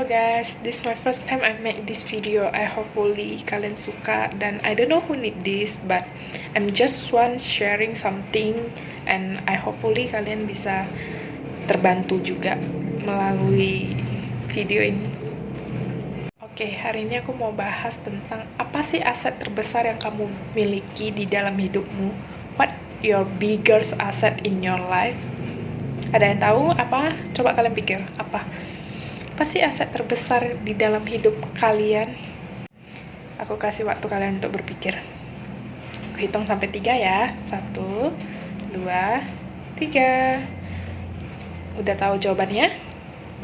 guys, this is my first time I make this video. I hopefully kalian suka, dan I don't know who need this, but I'm just one sharing something, and I hopefully kalian bisa terbantu juga melalui video ini. Oke, hari ini aku mau bahas tentang apa sih aset terbesar yang kamu miliki di dalam hidupmu. What your biggest asset in your life? Ada yang tahu apa? Coba kalian pikir, apa sih aset terbesar di dalam hidup kalian? Aku kasih waktu kalian untuk berpikir. Aku hitung sampai 3 ya. 1, 2, 3. Udah tahu jawabannya?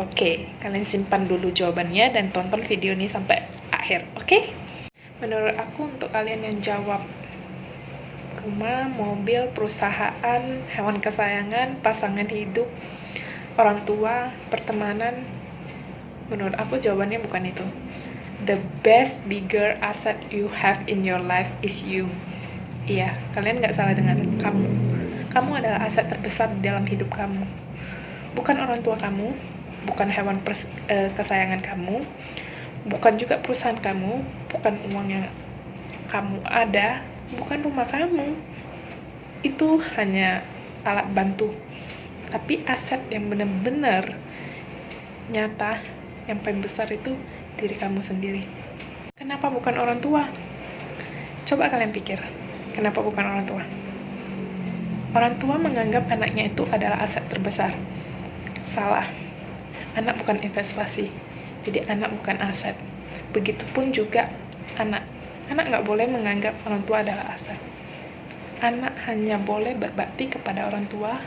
Oke, kalian simpan dulu jawabannya dan tonton video ini sampai akhir, oke? Menurut aku, untuk kalian yang jawab rumah, mobil, perusahaan, hewan kesayangan, pasangan hidup, orang tua, pertemanan, menurut aku jawabannya bukan itu. The best bigger asset you have in your life is you. Iya, kalian nggak salah dengar. Kamu adalah aset terbesar di dalam hidup kamu. Bukan orang tua kamu, bukan hewan kesayangan kamu, bukan juga perusahaan kamu, bukan uang yang kamu ada, bukan rumah kamu. Itu hanya alat bantu. Tapi aset yang benar-benar nyata, yang paling besar itu diri kamu sendiri. Kenapa bukan orang tua? Coba kalian pikir, kenapa bukan orang tua? Orang tua menganggap anaknya itu adalah aset terbesar. Salah. Anak bukan investasi, jadi anak bukan aset. Begitupun juga anak. Anak nggak boleh menganggap orang tua adalah aset. Anak hanya boleh berbakti kepada orang tua,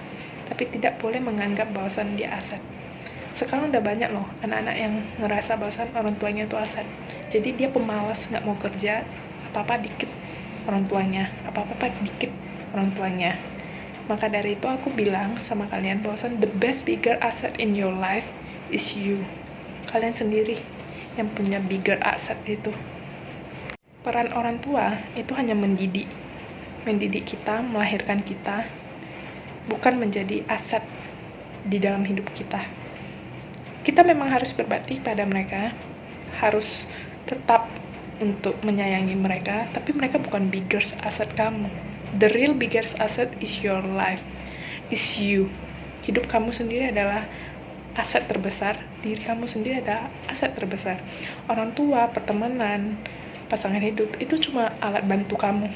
tapi tidak boleh menganggap bahwasan dia aset. Sekarang udah banyak loh anak-anak yang ngerasa bahwasan orang tuanya itu aset. Jadi dia pemalas, nggak mau kerja, apa-apa dikit orang tuanya, apa-apa dikit orang tuanya. Maka dari itu aku bilang sama kalian bahwasan the best bigger asset in your life is you. Kalian sendiri yang punya bigger asset itu. Peran orang tua itu hanya mendidik kita, melahirkan kita, bukan menjadi aset di dalam hidup kita. Kita memang harus berbakti pada mereka, harus tetap untuk menyayangi mereka, tapi mereka bukan biggest asset kamu. The real biggest asset is your life, is you. Hidup kamu sendiri adalah aset terbesar, diri kamu sendiri adalah aset terbesar. Orang tua, pertemanan, pasangan hidup, itu cuma alat bantu kamu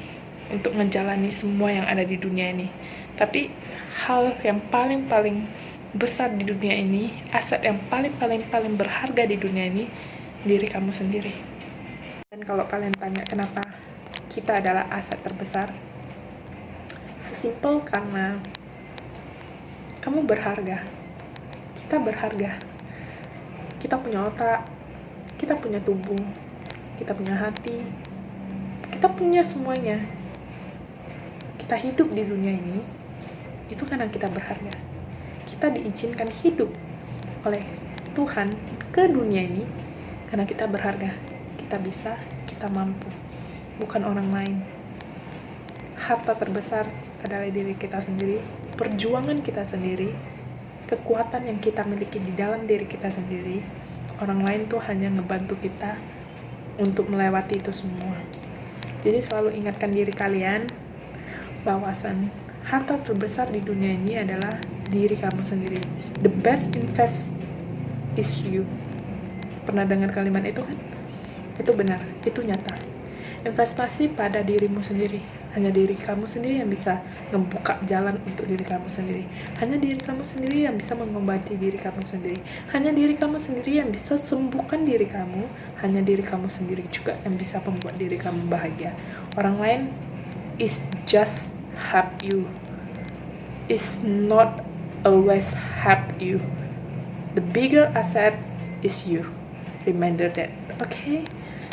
untuk menjalani semua yang ada di dunia ini. Tapi hal yang paling besar di dunia ini, aset yang paling berharga di dunia ini, diri kamu sendiri. Dan kalau kalian tanya kenapa kita adalah aset terbesar, sesimpel karena kamu berharga. Kita berharga. Kita punya otak, kita punya tubuh, kita punya hati, kita punya semuanya. Kita hidup di dunia ini itu karena kita berharga. Kita diizinkan hidup oleh Tuhan ke dunia ini karena kita berharga. Kita bisa, kita mampu, bukan orang lain. Harta terbesar adalah diri kita sendiri, perjuangan kita sendiri, kekuatan yang kita miliki di dalam diri kita sendiri. Orang lain tuh hanya ngebantu kita untuk melewati itu semua. Jadi selalu ingatkan diri kalian bahwasan harta terbesar di dunia ini adalah diri kamu sendiri. The best invest is you. Pernah dengar kalimat itu kan? Itu benar, itu nyata. Investasi pada dirimu sendiri. Hanya diri kamu sendiri yang bisa ngebuka jalan untuk diri kamu sendiri. Hanya diri kamu sendiri yang bisa mengobati diri kamu sendiri. Hanya diri kamu sendiri yang bisa sembuhkan diri kamu. Hanya diri kamu sendiri juga yang bisa membuat diri kamu bahagia. Orang lain is just help you, is not always help you. The bigger asset is you. Remember that. Okay?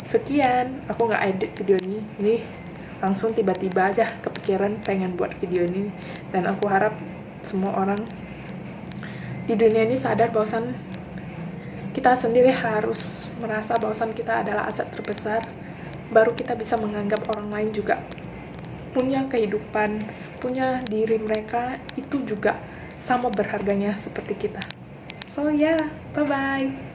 Sekian, aku nggak edit video ini langsung tiba-tiba aja kepikiran pengen buat video ini, dan aku harap semua orang di dunia ini sadar bahwasan kita sendiri harus merasa bahwasan kita adalah aset terbesar, baru kita bisa menganggap orang lain juga punya kehidupan, punya diri mereka itu juga sama berharganya seperti kita. So yeah, bye-bye.